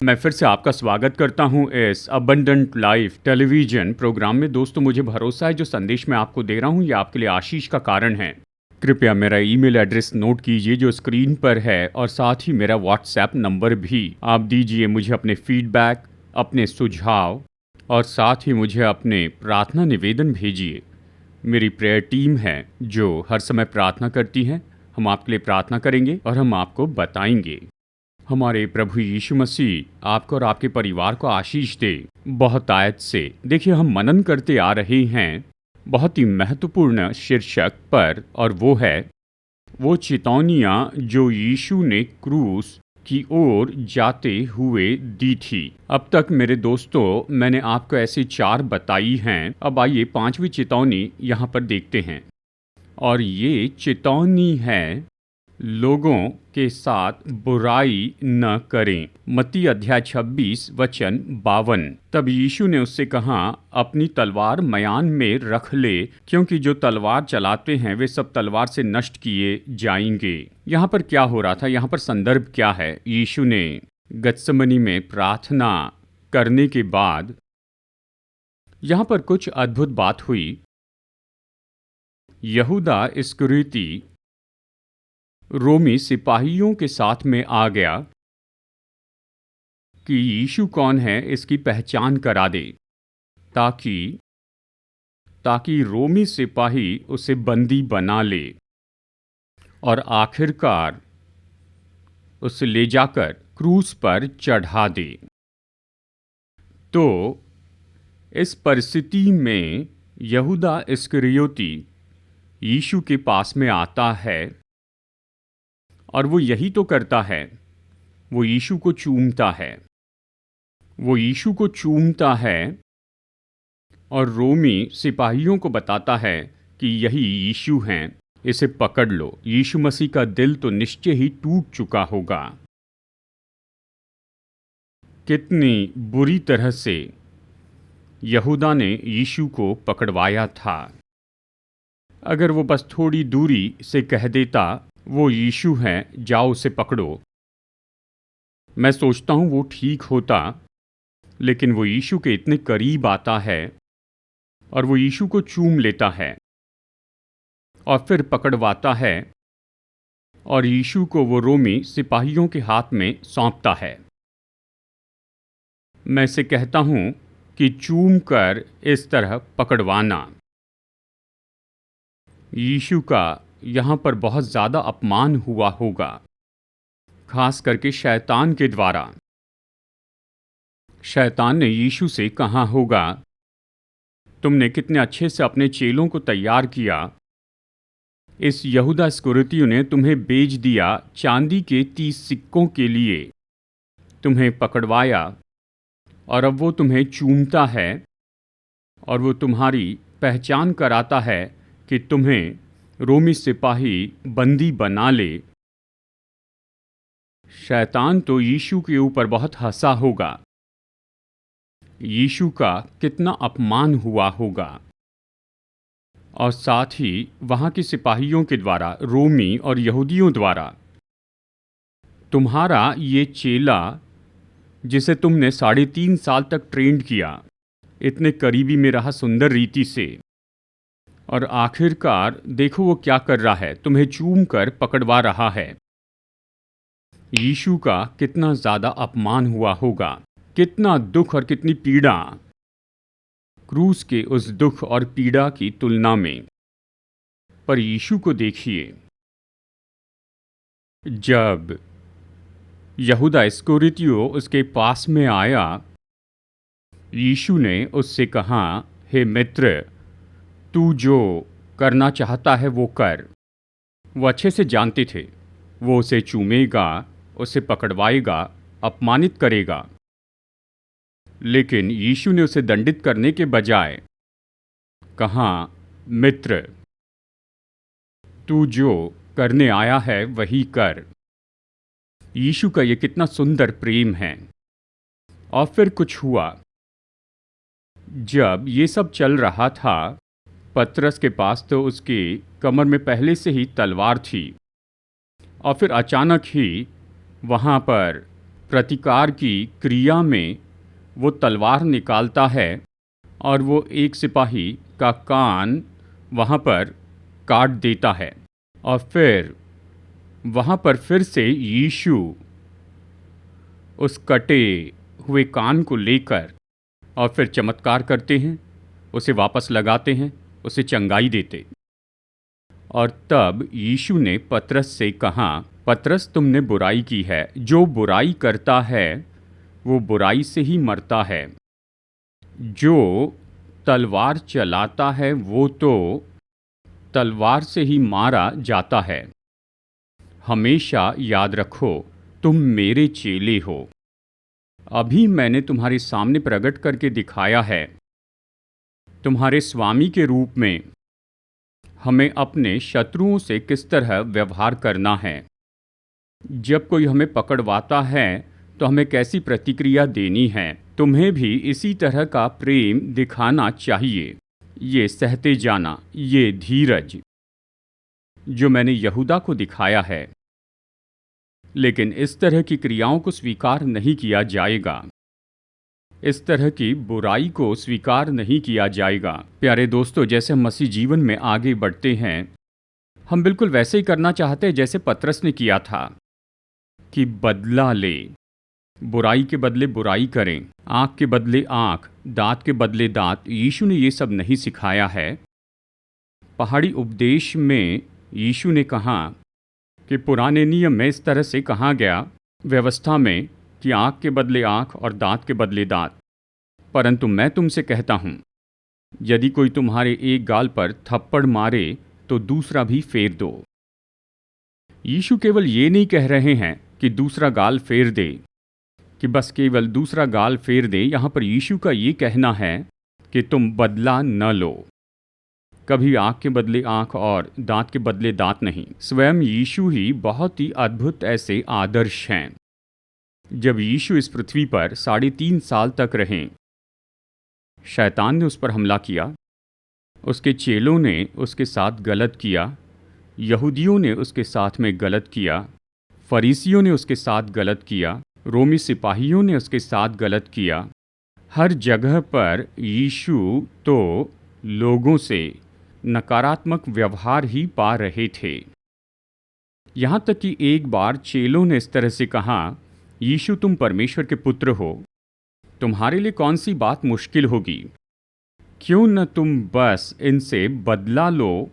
मैं फिर से आपका स्वागत करता हूं इस अबंडेंट लाइफ टेलीविजन प्रोग्राम में। दोस्तों, मुझे भरोसा है जो संदेश मैं आपको दे रहा हूं ये आपके लिए आशीष का कारण है। कृपया मेरा ईमेल एड्रेस नोट कीजिए जो स्क्रीन पर है, और साथ ही मेरा व्हाट्सएप नंबर भी आप दीजिए। मुझे अपने फीडबैक, अपने सुझाव और साथ ही मुझे अपने प्रार्थना निवेदन भेजिए। मेरी प्रेयर टीम है जो हर समय प्रार्थना करती है। हम आपके लिए प्रार्थना करेंगे और हम आपको बताएंगे। हमारे प्रभु यीशु मसीह आपको और आपके परिवार को आशीष दे। बहुत आयत से देखिए, हम मनन करते आ रहे हैं बहुत ही महत्वपूर्ण शीर्षक पर, और वो है वो चेतावनियाँ जो यीशु ने क्रूस की ओर जाते हुए दी थी। अब तक मेरे दोस्तों मैंने आपको ऐसी 4 बताई हैं। अब आइए 5वीं चेतावनी यहाँ पर देखते हैं, और ये चेतावनी है लोगों के साथ बुराई न करें। मत्ती अध्याय 26 वचन 52। तब यीशु ने उससे कहा, अपनी तलवार मयान में रख ले, क्योंकि जो तलवार चलाते हैं वे सब तलवार से नष्ट किए जाएंगे। यहाँ पर क्या हो रहा था? यहाँ पर संदर्भ क्या है? यीशु ने गत्समनी में प्रार्थना करने के बाद यहाँ पर कुछ अद्भुत बात हुई। यहूदा इस्करियोती रोमी सिपाहियों के साथ में आ गया कि यीशु कौन है इसकी पहचान करा दे, ताकि रोमी सिपाही उसे बंदी बना ले और आखिरकार उसे ले जाकर क्रूस पर चढ़ा दे। तो इस परिस्थिति में यहूदा इस्करियोती यीशु के पास में आता है, और वो यही तो करता है। वो यीशु को चूमता है, और रोमी सिपाहियों को बताता है कि यही यीशु हैं, इसे पकड़ लो। यीशु मसीह का दिल तो निश्चय ही टूट चुका होगा। कितनी बुरी तरह से यहूदा ने यीशु को पकड़वाया था। अगर वो बस थोड़ी दूरी से कह देता, वो यीशु है, जाओ उसे पकड़ो, मैं सोचता हूँ वो ठीक होता। लेकिन वो यीशु के इतने करीब आता है और वो यीशु को चूम लेता है और फिर पकड़वाता है, और यीशु को वो रोमी सिपाहियों के हाथ में सौंपता है। मैं इसे कहता हूँ कि चूम कर इस तरह पकड़वाना। यीशु का यहाँ पर बहुत ज़्यादा अपमान हुआ होगा, खास करके शैतान के द्वारा। शैतान ने यीशु से कहा होगा, तुमने कितने अच्छे से अपने चेलों को तैयार किया। इस यहूदा इस्करियोती ने तुम्हें बेच दिया चांदी के 30 सिक्कों के लिए, तुम्हें पकड़वाया, और अब वो तुम्हें चूमता है और वो तुम्हारी पहचान कराता है कि तुम्हें रोमी सिपाही बंदी बना ले। शैतान तो यीशु के ऊपर बहुत हंसा होगा। यीशु का कितना अपमान हुआ होगा, और साथ ही वहाँ के सिपाहियों के द्वारा, रोमी और यहूदियों द्वारा। तुम्हारा ये चेला जिसे तुमने 3.5 साल तक ट्रेंड किया, इतने करीबी में रहा सुंदर रीति से, और आखिरकार देखो वो क्या कर रहा है, तुम्हें चूम कर पकड़वा रहा है। यीशु का कितना ज़्यादा अपमान हुआ होगा, कितना दुख और कितनी पीड़ा क्रूस के उस दुख और पीड़ा की तुलना में। पर यीशु को देखिए, जब यहूदा इस्करियोती उसके पास में आया, यीशु ने उससे कहा, हे मित्र, तू जो करना चाहता है वो कर। वो अच्छे से जानते थे वो उसे चूमेगा, उसे पकड़वाएगा, अपमानित करेगा। लेकिन यीशु ने उसे दंडित करने के बजाय कहा, मित्र, तू जो करने आया है वही कर। यीशु का ये कितना सुंदर प्रेम है। और फिर कुछ हुआ। जब ये सब चल रहा था, पतरस के पास तो उसके कमर में पहले से ही तलवार थी, और फिर अचानक ही वहाँ पर प्रतिकार की क्रिया में वो तलवार निकालता है और वो एक सिपाही का कान वहाँ पर काट देता है और फिर वहाँ पर फिर से यीशु उस कटे हुए कान को लेकर और फिर चमत्कार करते हैं, उसे वापस लगाते हैं, उसे चंगाई देते। और तब यीशु ने पतरस से कहा, पतरस तुमने बुराई की है, जो बुराई करता है वो बुराई से ही मरता है, जो तलवार चलाता है वो तो तलवार से ही मारा जाता है। हमेशा याद रखो तुम मेरे चेले हो। अभी मैंने तुम्हारे सामने प्रकट करके दिखाया है। तुम्हारे स्वामी के रूप में हमें अपने शत्रुओं से किस तरह व्यवहार करना है। जब कोई हमें पकड़वाता है तो हमें कैसी प्रतिक्रिया देनी है। तुम्हें भी इसी तरह का प्रेम दिखाना चाहिए, ये सहते जाना, ये धीरज जो मैंने यहूदा को दिखाया है। लेकिन इस तरह की क्रियाओं को स्वीकार नहीं किया जाएगा, इस तरह की बुराई को स्वीकार नहीं किया जाएगा। प्यारे दोस्तों, जैसे हम मसीह जीवन में आगे बढ़ते हैं, हम बिल्कुल वैसे ही करना चाहते हैं जैसे पतरस ने किया था कि बदला ले, बुराई के बदले बुराई करें, आँख के बदले आँख, दांत के बदले दांत। यीशु ने ये सब नहीं सिखाया है। पहाड़ी उपदेश में यीशु ने कहा कि पुराने नियम में इस तरह से कहा गया, व्यवस्था में, कि आँख के बदले आँख और दांत के बदले दांत। परंतु मैं तुमसे कहता हूँ, यदि कोई तुम्हारे एक गाल पर थप्पड़ मारे तो दूसरा भी फेर दो। यीशु केवल ये नहीं कह रहे हैं कि दूसरा गाल फेर दे, कि बस केवल दूसरा गाल फेर दे। यहाँ पर यीशु का ये कहना है कि तुम बदला न लो, कभी आँख के बदले आँख और दांत के बदले दांत नहीं। स्वयं यीशु ही बहुत ही अद्भुत ऐसे आदर्श हैं। जब यीशु इस पृथ्वी पर 3.5 साल तक रहे, शैतान ने उस पर हमला किया, उसके चेलों ने उसके साथ गलत किया, यहूदियों ने उसके साथ में गलत किया, फरीसियों ने उसके साथ गलत किया, रोमी सिपाहियों ने उसके साथ गलत किया। हर जगह पर यीशु तो लोगों से नकारात्मक व्यवहार ही पा रहे थे। यहाँ तक कि एक बार चेलों ने इस तरह से कहा, यीशु तुम परमेश्वर के पुत्र हो, तुम्हारे लिए कौन सी बात मुश्किल होगी, क्यों न तुम बस इनसे बदला लो,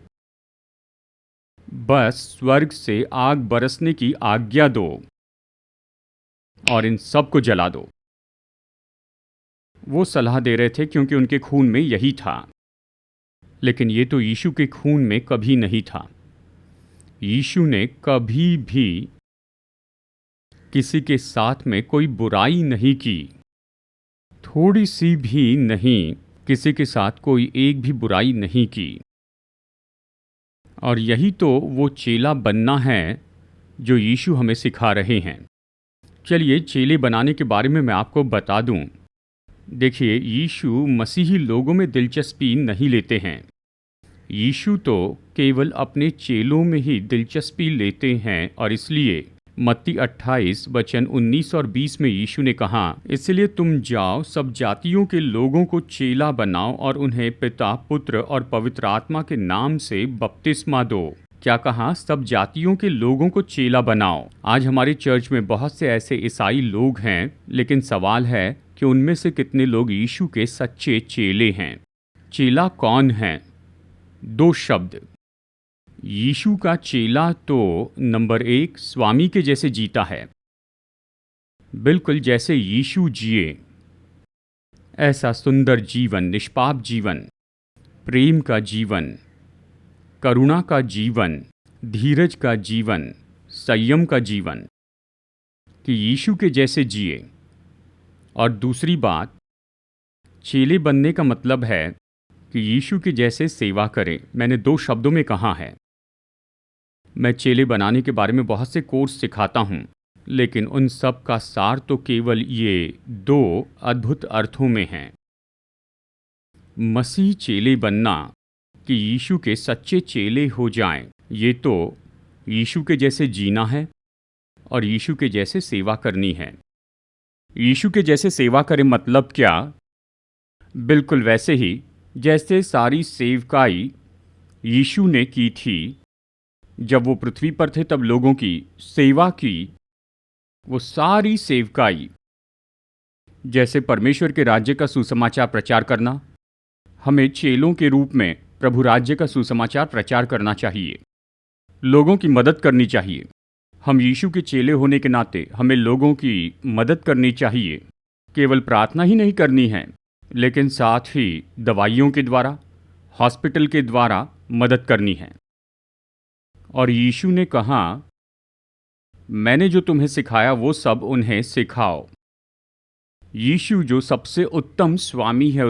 बस स्वर्ग से आग बरसने की आज्ञा दो और इन सबको जला दो। वो सलाह दे रहे थे क्योंकि उनके खून में यही था, लेकिन ये तो यीशु के खून में कभी नहीं था। यीशु ने कभी भी किसी के साथ में कोई बुराई नहीं की, थोड़ी सी भी नहीं, किसी के साथ कोई एक भी बुराई नहीं की। और यही तो वो चेला बनना है जो यीशु हमें सिखा रहे हैं। चलिए चेले बनाने के बारे में मैं आपको बता दूं। देखिए, यीशु मसीही लोगों में दिलचस्पी नहीं लेते हैं। यीशु तो केवल अपने चेलों में ही दिलचस्पी लेते हैं, और इसलिए मत्ती 28 वचन 19 और 20 में यीशु ने कहा, इसलिए तुम जाओ, सब जातियों के लोगों को चेला बनाओ और उन्हें पिता, पुत्र और पवित्र आत्मा के नाम से बपतिस्मा दो। क्या कहा? सब जातियों के लोगों को चेला बनाओ। आज हमारे चर्च में बहुत से ऐसे ईसाई लोग हैं, लेकिन सवाल है कि उनमें से कितने लोग यीशु के सच्चे चेले हैं। चेला कौन है? 2 शब्द। यीशु का चेला तो नंबर 1 स्वामी के जैसे जीता है, बिल्कुल जैसे यीशु जिए, ऐसा सुंदर जीवन, निष्पाप जीवन, प्रेम का जीवन, करुणा का जीवन, धीरज का जीवन, संयम का जीवन, कि यीशु के जैसे जिए। और दूसरी बात, चेले बनने का मतलब है कि यीशु के जैसे सेवा करें। मैंने 2 शब्दों में कहा है। मैं चेले बनाने के बारे में बहुत से कोर्स सिखाता हूँ, लेकिन उन सब का सार तो केवल ये 2 अद्भुत अर्थों में है। मसीह चेले बनना, कि यीशु के सच्चे चेले हो जाएं, ये तो यीशु के जैसे जीना है और यीशु के जैसे सेवा करनी है। यीशु के जैसे सेवा करें मतलब क्या? बिल्कुल वैसे ही जैसे सारी सेवकाई यीशु ने की थी। जब वो पृथ्वी पर थे तब लोगों की सेवा की। वो सारी सेवकाई जैसे परमेश्वर के राज्य का सुसमाचार प्रचार करना, हमें चेलों के रूप में प्रभु राज्य का सुसमाचार प्रचार करना चाहिए, लोगों की मदद करनी चाहिए। हम यीशु के चेले होने के नाते हमें लोगों की मदद करनी चाहिए। केवल प्रार्थना ही नहीं करनी है, लेकिन साथ ही दवाइयों के द्वारा, हॉस्पिटल के द्वारा मदद करनी है। और यीशु ने कहा, मैंने जो तुम्हें सिखाया वो सब उन्हें सिखाओ। यीशु जो सबसे उत्तम स्वामी है,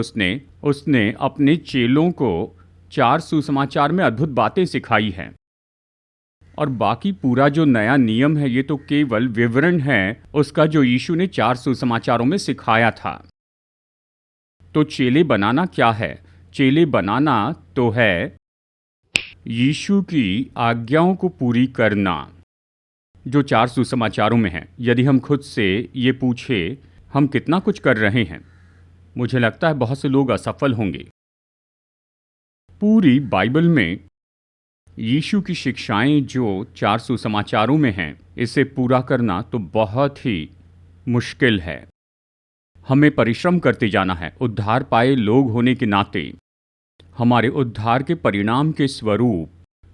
उसने अपने चेलों को 4 सुसमाचार में अद्भुत बातें सिखाई हैं। और बाकी पूरा जो नया नियम है ये तो केवल विवरण है उसका जो यीशु ने 4 सुसमाचारों में सिखाया था। तो चेले बनाना क्या है? चेले बनाना तो है यीशु की आज्ञाओं को पूरी करना जो 4 सुसमाचारों में है। यदि हम खुद से ये पूछे हम कितना कुछ कर रहे हैं, मुझे लगता है बहुत से लोग असफल होंगे। पूरी बाइबल में यीशु की शिक्षाएं जो 4 सुसमाचारों में हैं, इसे पूरा करना तो बहुत ही मुश्किल है। हमें परिश्रम करते जाना है। उद्धार पाए लोग होने के नाते हमारे उद्धार के परिणाम के स्वरूप,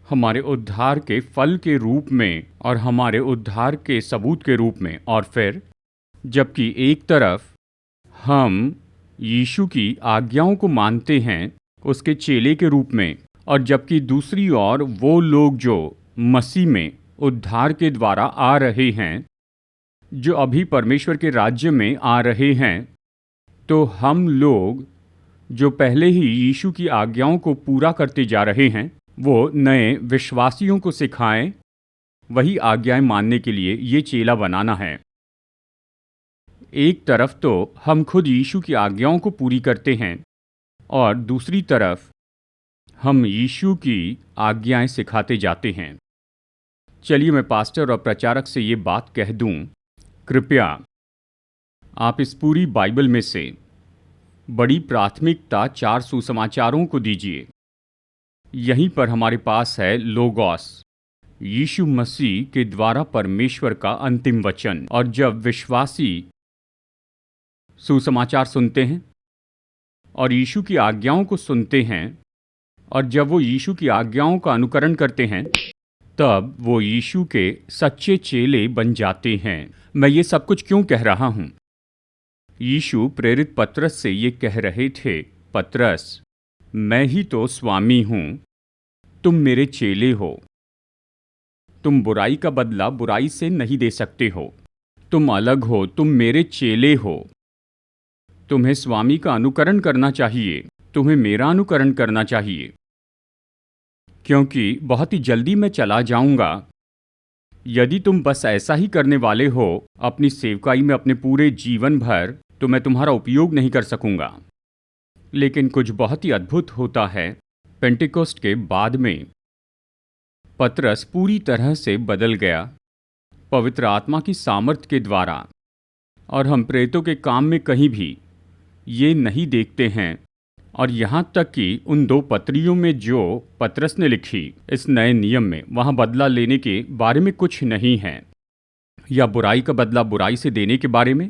हमारे उद्धार के फल के रूप में और हमारे उद्धार के सबूत के रूप में, और फिर जबकि एक तरफ हम यीशु की आज्ञाओं को मानते हैं उसके चेले के रूप में, और जबकि दूसरी ओर वो लोग जो मसीह में उद्धार के द्वारा आ रहे हैं, जो अभी परमेश्वर के राज्य में आ रहे हैं, तो हम लोग जो पहले ही यीशु की आज्ञाओं को पूरा करते जा रहे हैं वो नए विश्वासियों को सिखाएं वही आज्ञाएं मानने के लिए ये चेला बनाना है। एक तरफ तो हम खुद यीशु की आज्ञाओं को पूरी करते हैं और दूसरी तरफ हम यीशु की आज्ञाएं सिखाते जाते हैं। चलिए मैं पास्टर और प्रचारक से ये बात कह दूं, कृपया आप इस पूरी बाइबल में से बड़ी प्राथमिकता 4 सुसमाचारों को दीजिए। यहीं पर हमारे पास है लोगोस, यीशु मसीह के द्वारा परमेश्वर का अंतिम वचन। और जब विश्वासी सुसमाचार सुनते हैं और यीशु की आज्ञाओं को सुनते हैं और जब वो यीशु की आज्ञाओं का अनुकरण करते हैं, तब वो यीशु के सच्चे चेले बन जाते हैं। मैं ये सब कुछ क्यों कह रहा हूँ? यीशु प्रेरित पतरस से ये कह रहे थे, पतरस, मैं ही तो स्वामी हूँ, तुम मेरे चेले हो। तुम बुराई का बदला बुराई से नहीं दे सकते हो। तुम अलग हो, तुम मेरे चेले हो। तुम्हें स्वामी का अनुकरण करना चाहिए, तुम्हें मेरा अनुकरण करना चाहिए, क्योंकि बहुत ही जल्दी मैं चला जाऊंगा। यदि तुम बस ऐसा ही करने वाले हो अपनी सेवकाई में अपने पूरे जीवन भर, तो मैं तुम्हारा उपयोग नहीं कर सकूंगा। लेकिन कुछ बहुत ही अद्भुत होता है। पेंटिकोस्ट के बाद में पतरस पूरी तरह से बदल गया पवित्र आत्मा की सामर्थ्य के द्वारा। और हम प्रेरितों के काम में कहीं भी ये नहीं देखते हैं, और यहाँ तक कि उन 2 पत्रियों में जो पतरस ने लिखी इस नए नियम में, वहाँ बदला लेने के बारे में कुछ नहीं है, या बुराई का बदला बुराई से देने के बारे में,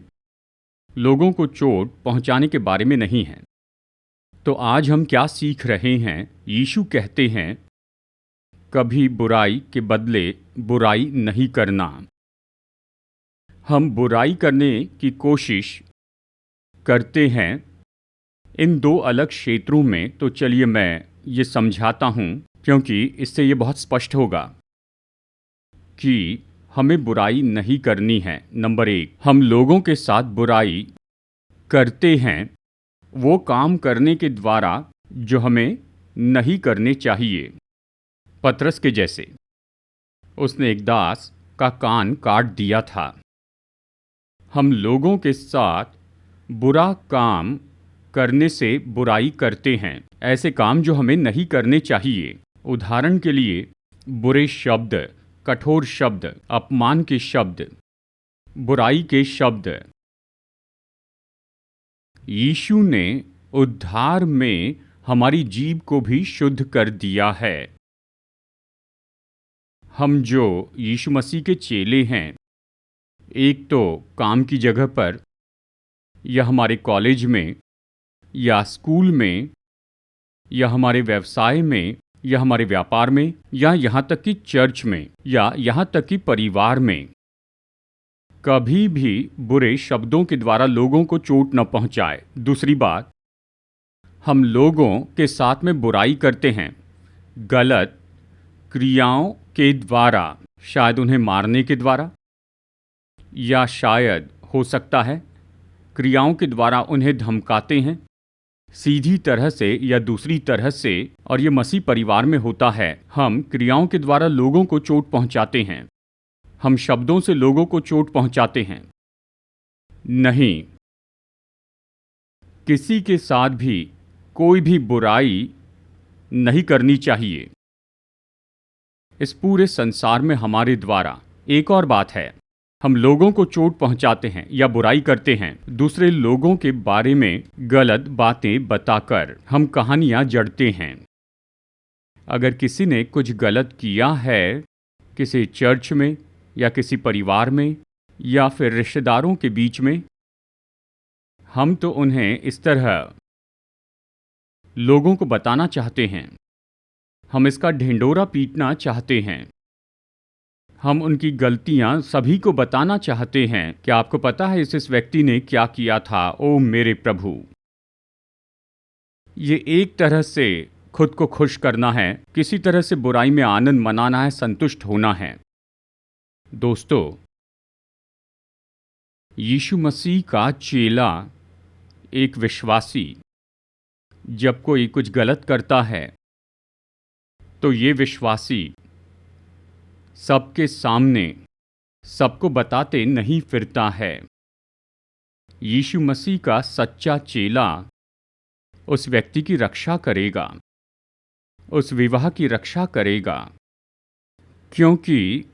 लोगों को चोट पहुँचाने के बारे में नहीं है। तो आज हम क्या सीख रहे हैं? यीशु कहते हैं कभी बुराई के बदले बुराई नहीं करना। हम बुराई करने की कोशिश करते हैं इन 2 अलग क्षेत्रों में। तो चलिए मैं ये समझाता हूँ, क्योंकि इससे ये बहुत स्पष्ट होगा कि हमें बुराई नहीं करनी है। नंबर 1, हम लोगों के साथ बुराई करते हैं वो काम करने के द्वारा जो हमें नहीं करने चाहिए। पतरस के जैसे, उसने एक दास का कान काट दिया था। हम लोगों के साथ बुरा काम करने से बुराई करते हैं, ऐसे काम जो हमें नहीं करने चाहिए। उदाहरण के लिए बुरे शब्द, कठोर शब्द, अपमान के शब्द, बुराई के शब्द, यीशु ने उद्धार में हमारी जीभ को भी शुद्ध कर दिया है। हम जो यीशु मसीह के चेले हैं, एक तो काम की जगह पर या हमारे कॉलेज में या स्कूल में या हमारे व्यवसाय में या हमारे व्यापार में या यहाँ तक कि चर्च में या यहाँ तक कि परिवार में, कभी भी बुरे शब्दों के द्वारा लोगों को चोट न पहुँचाए। दूसरी बात, हम लोगों के साथ में बुराई करते हैं गलत क्रियाओं के द्वारा, शायद उन्हें मारने के द्वारा या शायद हो सकता है क्रियाओं के द्वारा उन्हें धमकाते हैं, सीधी तरह से या दूसरी तरह से। और ये मसीह परिवार में होता है। हम क्रियाओं के द्वारा लोगों को चोट पहुंचाते हैं, हम शब्दों से लोगों को चोट पहुंचाते हैं। नहीं, किसी के साथ भी कोई भी बुराई नहीं करनी चाहिए। इस पूरे संसार में हमारे द्वारा एक और बात है, हम लोगों को चोट पहुंचाते हैं या बुराई करते हैं दूसरे लोगों के बारे में गलत बातें बताकर। हम कहानियां जड़ते हैं। अगर किसी ने कुछ गलत किया है किसी चर्च में या किसी परिवार में या फिर रिश्तेदारों के बीच में, हम तो उन्हें इस तरह लोगों को बताना चाहते हैं, हम इसका ढिंढोरा पीटना चाहते हैं, हम उनकी गलतियां सभी को बताना चाहते हैं कि आपको पता है इस व्यक्ति ने क्या किया था। ओ मेरे प्रभु, ये एक तरह से खुद को खुश करना है, किसी तरह से बुराई में आनंद मनाना है, संतुष्ट होना है। दोस्तों, यीशु मसीह का चेला, एक विश्वासी, जब कोई कुछ गलत करता है तो ये विश्वासी सबके सामने सबको बताते नहीं फिरता है। यीशु मसीह का सच्चा चेला उस व्यक्ति की रक्षा करेगा, उस विवाह की रक्षा करेगा। क्योंकि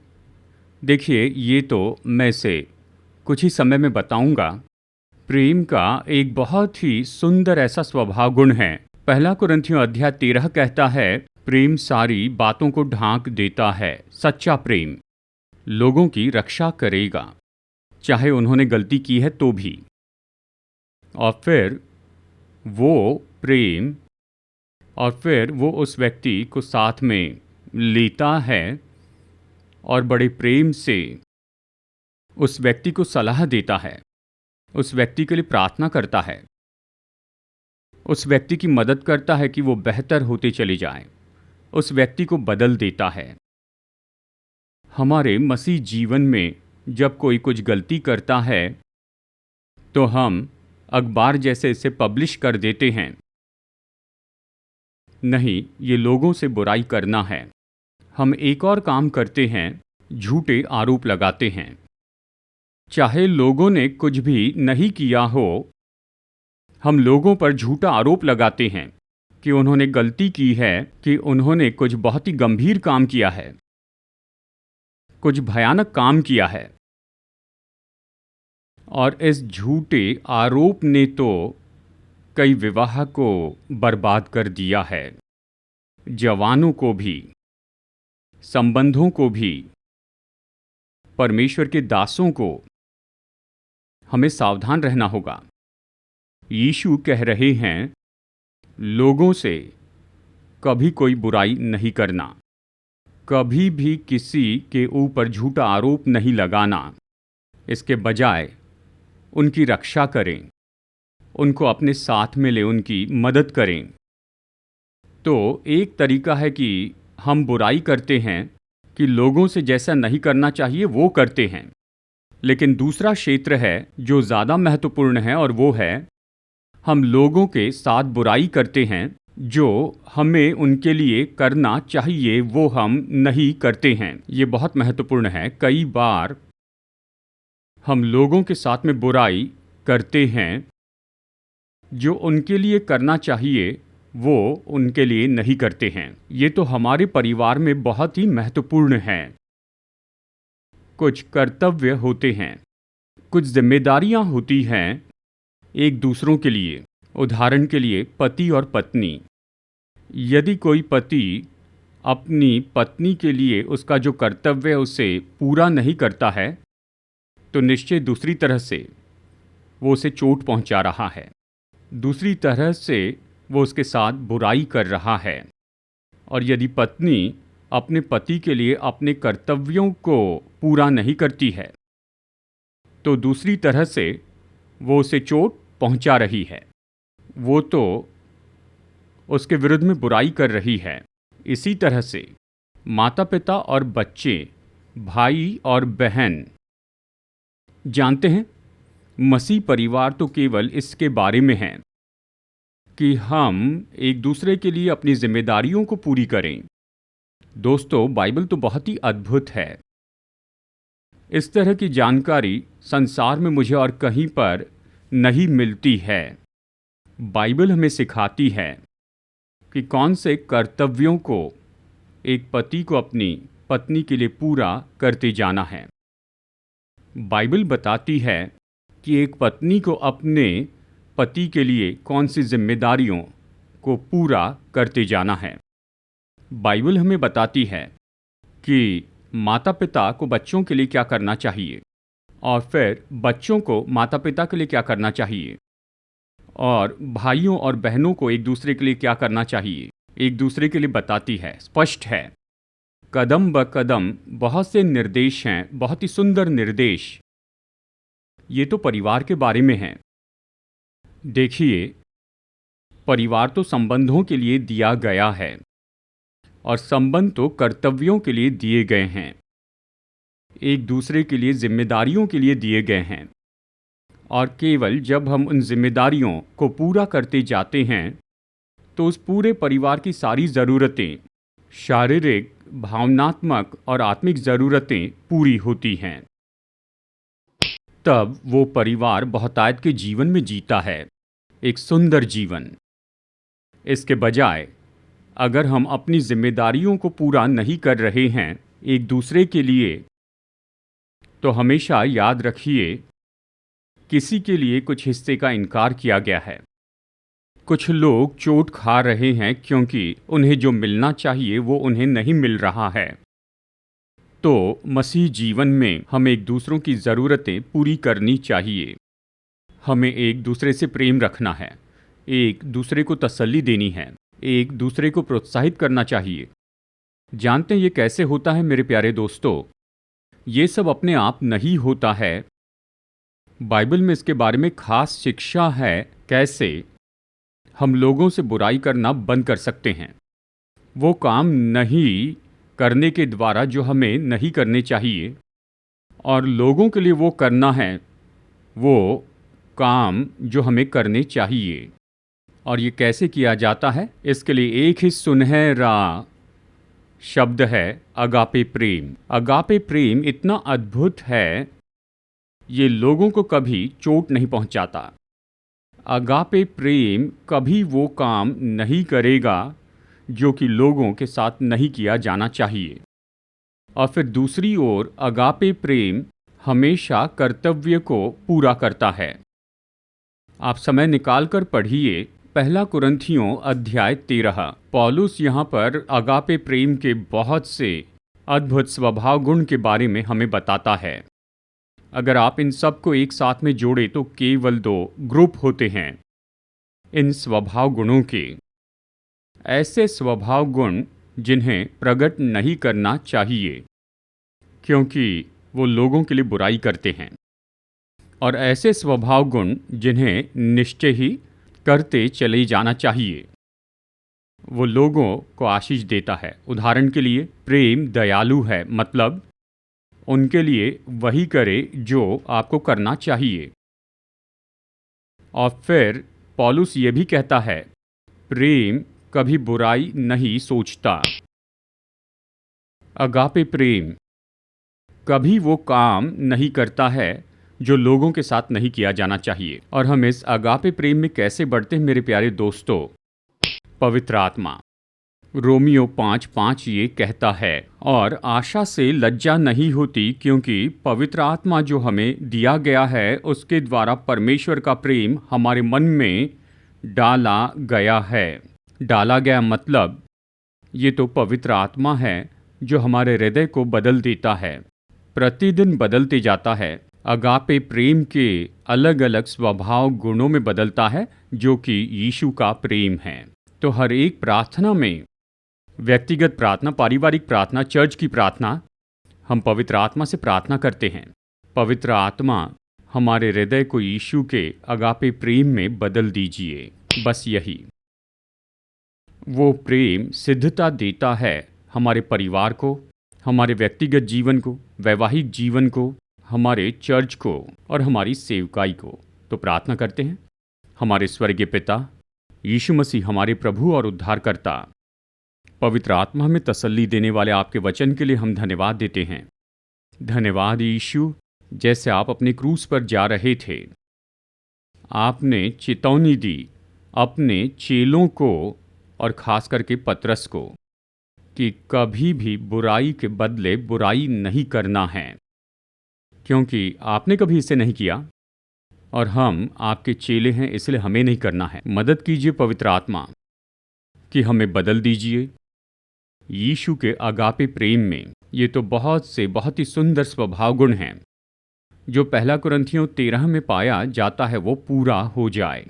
देखिए, ये तो मैं से कुछ ही समय में बताऊंगा, प्रेम का एक बहुत ही सुंदर ऐसा स्वभाव गुण है। पहला कुरिन्थियों अध्याय 13 कहता है, प्रेम सारी बातों को ढांक देता है। सच्चा प्रेम लोगों की रक्षा करेगा, चाहे उन्होंने गलती की है तो भी। और फिर वो उस व्यक्ति को साथ में लेता है और बड़े प्रेम से उस व्यक्ति को सलाह देता है, उस व्यक्ति के लिए प्रार्थना करता है, उस व्यक्ति की मदद करता है कि वो बेहतर होते चले जाएं, उस व्यक्ति को बदल देता है। हमारे मसीह जीवन में जब कोई कुछ गलती करता है तो हम अखबार जैसे इसे पब्लिश कर देते हैं। नहीं, ये लोगों से बुराई करना है। हम एक और काम करते हैं, झूठे आरोप लगाते हैं। चाहे लोगों ने कुछ भी नहीं किया हो, हम लोगों पर झूठा आरोप लगाते हैं कि उन्होंने गलती की है, कि उन्होंने कुछ बहुत ही गंभीर काम किया है, कुछ भयानक काम किया है। और इस झूठे आरोप ने तो कई विवाह को बर्बाद कर दिया है, जवानों को भी, संबंधों को भी, परमेश्वर के दासों को। हमें सावधान रहना होगा। यीशु कह रहे हैं, लोगों से कभी कोई बुराई नहीं करना, कभी भी किसी के ऊपर झूठा आरोप नहीं लगाना। इसके बजाय उनकी रक्षा करें, उनको अपने साथ में ले, उनकी मदद करें। तो एक तरीका है कि हम बुराई करते हैं कि लोगों से जैसा नहीं करना चाहिए वो करते हैं। लेकिन दूसरा क्षेत्र है जो ज़्यादा महत्वपूर्ण है, और वो है हम लोगों के साथ बुराई करते हैं, जो हमें उनके लिए करना चाहिए वो हम नहीं करते हैं। ये बहुत महत्वपूर्ण है। कई बार हम लोगों के साथ में बुराई करते हैं, जो उनके लिए करना चाहिए वो उनके लिए नहीं करते हैं। ये तो हमारे परिवार में बहुत ही महत्वपूर्ण है। कुछ कर्तव्य होते हैं, कुछ जिम्मेदारियां होती हैं एक दूसरों के लिए। उदाहरण के लिए पति और पत्नी। यदि कोई पति अपनी पत्नी के लिए उसका जो कर्तव्य है उसे पूरा नहीं करता है, तो निश्चय दूसरी तरह से वो उसे चोट पहुंचा रहा है, दूसरी तरह से वो उसके साथ बुराई कर रहा है। और यदि पत्नी अपने पति के लिए अपने कर्तव्यों को पूरा नहीं करती है, तो दूसरी तरह से वो उसे चोट पहुंचा रही है, वो तो उसके विरुद्ध में बुराई कर रही है। इसी तरह से माता पिता और बच्चे, भाई और बहन, जानते हैं मसीह परिवार तो केवल इसके बारे में है कि हम एक दूसरे के लिए अपनी जिम्मेदारियों को पूरी करें। दोस्तों, बाइबल तो बहुत ही अद्भुत है। इस तरह की जानकारी संसार में मुझे और कहीं पर नहीं मिलती है। बाइबल हमें सिखाती है कि कौन से कर्तव्यों को एक पति को अपनी पत्नी के लिए पूरा करते जाना है। बाइबल बताती है कि एक पत्नी को अपने पति के लिए कौन सी जिम्मेदारियों को पूरा करते जाना है। बाइबल हमें बताती है कि माता पिता को बच्चों के लिए क्या करना चाहिए, और फिर बच्चों को माता पिता के लिए क्या करना चाहिए, और भाइयों और बहनों को एक दूसरे के लिए क्या करना चाहिए। एक दूसरे के लिए बताती है, स्पष्ट है, कदम ब कदम बहुत से निर्देश हैं, बहुत ही सुंदर निर्देश। ये तो परिवार के बारे में है। देखिए, परिवार तो संबंधों के लिए दिया गया है और संबंध तो कर्तव्यों के लिए दिए गए हैं, एक दूसरे के लिए जिम्मेदारियों के लिए दिए गए हैं। और केवल जब हम उन जिम्मेदारियों को पूरा करते जाते हैं तो उस पूरे परिवार की सारी ज़रूरतें, शारीरिक, भावनात्मक और आत्मिक ज़रूरतें पूरी होती हैं। तब वो परिवार बहुतायत के जीवन में जीता है, एक सुंदर जीवन। इसके बजाय अगर हम अपनी जिम्मेदारियों को पूरा नहीं कर रहे हैं एक दूसरे के लिए, तो हमेशा याद रखिए, किसी के लिए कुछ हिस्से का इनकार किया गया है। कुछ लोग चोट खा रहे हैं क्योंकि उन्हें जो मिलना चाहिए वो उन्हें नहीं मिल रहा है। तो मसीह जीवन में हमें एक दूसरों की ज़रूरतें पूरी करनी चाहिए। हमें एक दूसरे से प्रेम रखना है, एक दूसरे को तसल्ली देनी है, एक दूसरे को प्रोत्साहित करना चाहिए। जानते हैं ये कैसे होता है मेरे प्यारे दोस्तों? ये सब अपने आप नहीं होता है। बाइबल में इसके बारे में खास शिक्षा है, कैसे हम लोगों से बुराई करना बंद कर सकते हैं। वो काम नहीं करने के द्वारा जो हमें नहीं करने चाहिए, और लोगों के लिए वो करना है वो काम जो हमें करने चाहिए। और ये कैसे किया जाता है? इसके लिए एक ही सुनहरा शब्द है, अगापे प्रेम। अगापे प्रेम इतना अद्भुत है, ये लोगों को कभी चोट नहीं पहुंचाता। अगापे प्रेम कभी वो काम नहीं करेगा जो कि लोगों के साथ नहीं किया जाना चाहिए। और फिर दूसरी ओर अगापे प्रेम हमेशा कर्तव्य को पूरा करता है। आप समय निकालकर पढ़िए 1 कुरिन्थियों अध्याय 13। पौलुस यहाँ पर अगापे प्रेम के बहुत से अद्भुत स्वभाव गुण के बारे में हमें बताता है। अगर आप इन सब को एक साथ में जोड़े तो केवल 2 ग्रुप होते हैं इन स्वभाव गुणों के। ऐसे स्वभाव गुण जिन्हें प्रकट नहीं करना चाहिए क्योंकि वो लोगों के लिए बुराई करते हैं, और ऐसे स्वभाव गुण जिन्हें निश्चय ही करते चले जाना चाहिए, वो लोगों को आशीष देता है। उदाहरण के लिए प्रेम दयालु है, मतलब उनके लिए वही करे जो आपको करना चाहिए। और फिर पौलुस ये भी कहता है, प्रेम कभी बुराई नहीं सोचता। अगापे प्रेम कभी वो काम नहीं करता है जो लोगों के साथ नहीं किया जाना चाहिए। और हम इस अगापे प्रेम में कैसे बढ़ते हैं मेरे प्यारे दोस्तों? पवित्र आत्मा। रोमियो 5:5 ये कहता है, और आशा से लज्जा नहीं होती, क्योंकि पवित्र आत्मा जो हमें दिया गया है उसके द्वारा परमेश्वर का प्रेम हमारे मन में डाला गया है। डाला गया मतलब ये तो पवित्र आत्मा है जो हमारे हृदय को बदल देता है, प्रतिदिन बदलते जाता है, अगापे प्रेम के अलग अलग स्वभाव गुणों में बदलता है जो कि यीशु का प्रेम है। तो हर एक प्रार्थना में, व्यक्तिगत प्रार्थना, पारिवारिक प्रार्थना, चर्च की प्रार्थना, हम पवित्र आत्मा से प्रार्थना करते हैं, पवित्र आत्मा हमारे हृदय को यीशु के अगापे प्रेम में बदल दीजिए। बस यही, वो प्रेम सिद्धता देता है हमारे परिवार को, हमारे व्यक्तिगत जीवन को, वैवाहिक जीवन को, हमारे चर्च को और हमारी सेवकाई को। तो प्रार्थना करते हैं। हमारे स्वर्गीय पिता, यीशु मसीह हमारे प्रभु और उद्धारकर्ता, पवित्र आत्मा में तसल्ली देने वाले आपके वचन के लिए हम धन्यवाद देते हैं। धन्यवाद यीशु, जैसे आप अपने क्रूस पर जा रहे थे, आपने चेतावनी दी अपने चेलों को और खास करके पतरस को कि कभी भी बुराई के बदले बुराई नहीं करना है, क्योंकि आपने कभी इसे नहीं किया और हम आपके चेले हैं, इसलिए हमें नहीं करना है। मदद कीजिए पवित्र आत्मा कि हमें बदल दीजिए यीशु के अगापे प्रेम में। ये तो बहुत ही सुंदर स्वभाव गुण हैं जो 1 कुरिन्थियों 13 में पाया जाता है, वो पूरा हो जाए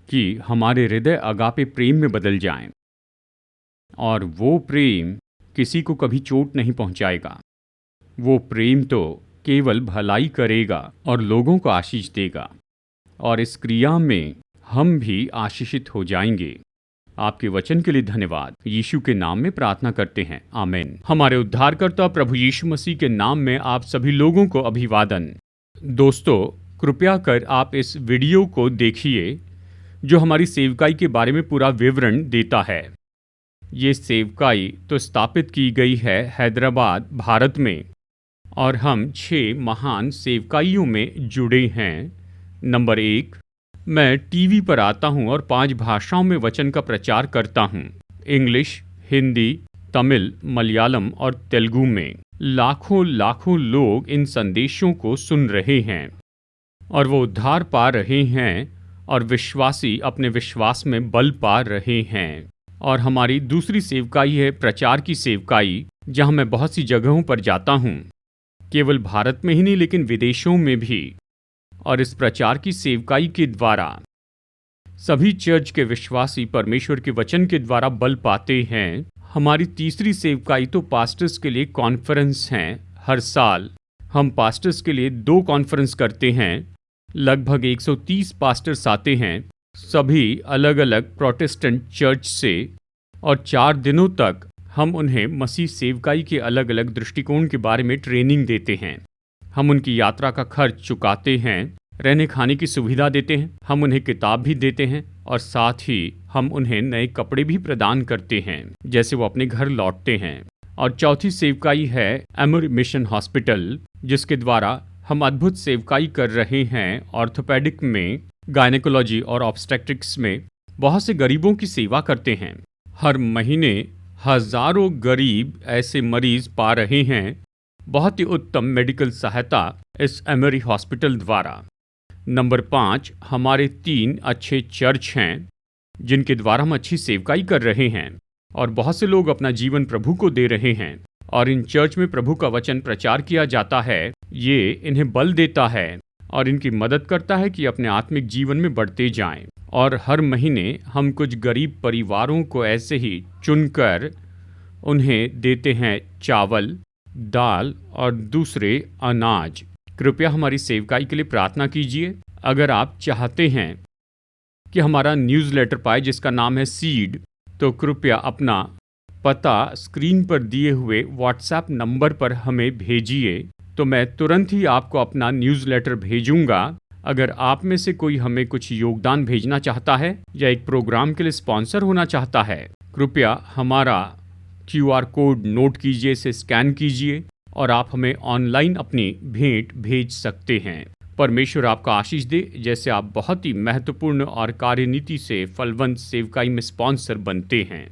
कि हमारे हृदय अगापे प्रेम में बदल जाएं और वो प्रेम किसी को कभी चोट नहीं पहुंचाएगा। वो प्रेम तो केवल भलाई करेगा और लोगों को आशीष देगा, और इस क्रिया में हम भी आशीषित हो जाएंगे। आपके वचन के लिए धन्यवाद। यीशु के नाम में प्रार्थना करते हैं, आमीन। हमारे उद्धारकर्ता प्रभु यीशु मसीह के नाम में आप सभी लोगों को अभिवादन। दोस्तों, कृपया कर आप इस वीडियो को देखिए जो हमारी सेवकाई के बारे में पूरा विवरण देता है। ये सेवकाई तो स्थापित की गई है हैदराबाद, भारत में, और हम 6 महान सेवकाइयों में जुड़े हैं। नंबर 1, मैं टीवी पर आता हूं और 5 भाषाओं में वचन का प्रचार करता हूं, इंग्लिश, हिंदी, तमिल, मलयालम और तेलुगु में। लाखों लोग इन संदेशों को सुन रहे हैं और वो उद्धार पा रहे हैं और विश्वासी अपने विश्वास में बल पा रहे हैं। और हमारी दूसरी सेवकाई है प्रचार की सेवकाई, जहां मैं बहुत सी जगहों पर जाता हूं, केवल भारत में ही नहीं लेकिन विदेशों में भी। और इस प्रचार की सेवकाई के द्वारा सभी चर्च के विश्वासी परमेश्वर के वचन के द्वारा बल पाते हैं। हमारी तीसरी सेवकाई तो पास्टर्स के लिए कॉन्फ्रेंस हैं। हर साल हम पास्टर्स के लिए 2 कॉन्फ्रेंस करते हैं। लगभग 130 पास्टर्स आते हैं, सभी अलग अलग प्रोटेस्टेंट चर्च से, और 4 दिनों तक हम उन्हें मसीह सेवकाई के अलग अलग दृष्टिकोण के बारे में ट्रेनिंग देते हैं। हम उनकी यात्रा का खर्च चुकाते हैं, रहने खाने की सुविधा देते हैं, हम उन्हें किताब भी देते हैं और साथ ही हम उन्हें नए कपड़े भी प्रदान करते हैं जैसे वो अपने घर लौटते हैं। और चौथी सेवकाई है एमोरी मिशन हॉस्पिटल, जिसके द्वारा हम अद्भुत सेवकाई कर रहे हैं। ऑर्थोपेडिक में, गायनेकोलॉजी और ऑब्स्टेट्रिक्स में बहुत से गरीबों की सेवा करते हैं। हर महीने हजारों गरीब ऐसे मरीज पा रहे हैं बहुत ही उत्तम मेडिकल सहायता इस एमोरी हॉस्पिटल द्वारा। नंबर 5, हमारे 3 अच्छे चर्च हैं जिनके द्वारा हम अच्छी सेवकाई कर रहे हैं और बहुत से लोग अपना जीवन प्रभु को दे रहे हैं। और इन चर्च में प्रभु का वचन प्रचार किया जाता है। ये इन्हें बल देता है और इनकी मदद करता है कि अपने आत्मिक जीवन में बढ़ते जाएं। और हर महीने हम कुछ गरीब परिवारों को ऐसे ही चुनकर उन्हें देते हैं चावल, दाल और दूसरे अनाज। कृपया हमारी सेवकाई के लिए प्रार्थना कीजिए। अगर आप चाहते हैं कि हमारा न्यूज़लेटर पाए जिसका नाम है सीड, तो कृपया अपना पता स्क्रीन पर दिए हुए व्हाट्सएप नंबर पर हमें भेजिए, तो मैं तुरंत ही आपको अपना न्यूज़लेटर भेजूंगा। अगर आप में से कोई हमें कुछ योगदान भेजना चाहता है या एक प्रोग्राम के लिए स्पॉन्सर होना चाहता है, कृपया हमारा QR कोड नोट कीजिए, इसे स्कैन कीजिए और आप हमें ऑनलाइन अपनी भेंट भेज सकते हैं। परमेश्वर आपका आशीष दे, जैसे आप बहुत ही महत्वपूर्ण और कार्यनीति से फलवंत सेवकाई में स्पॉन्सर बनते हैं।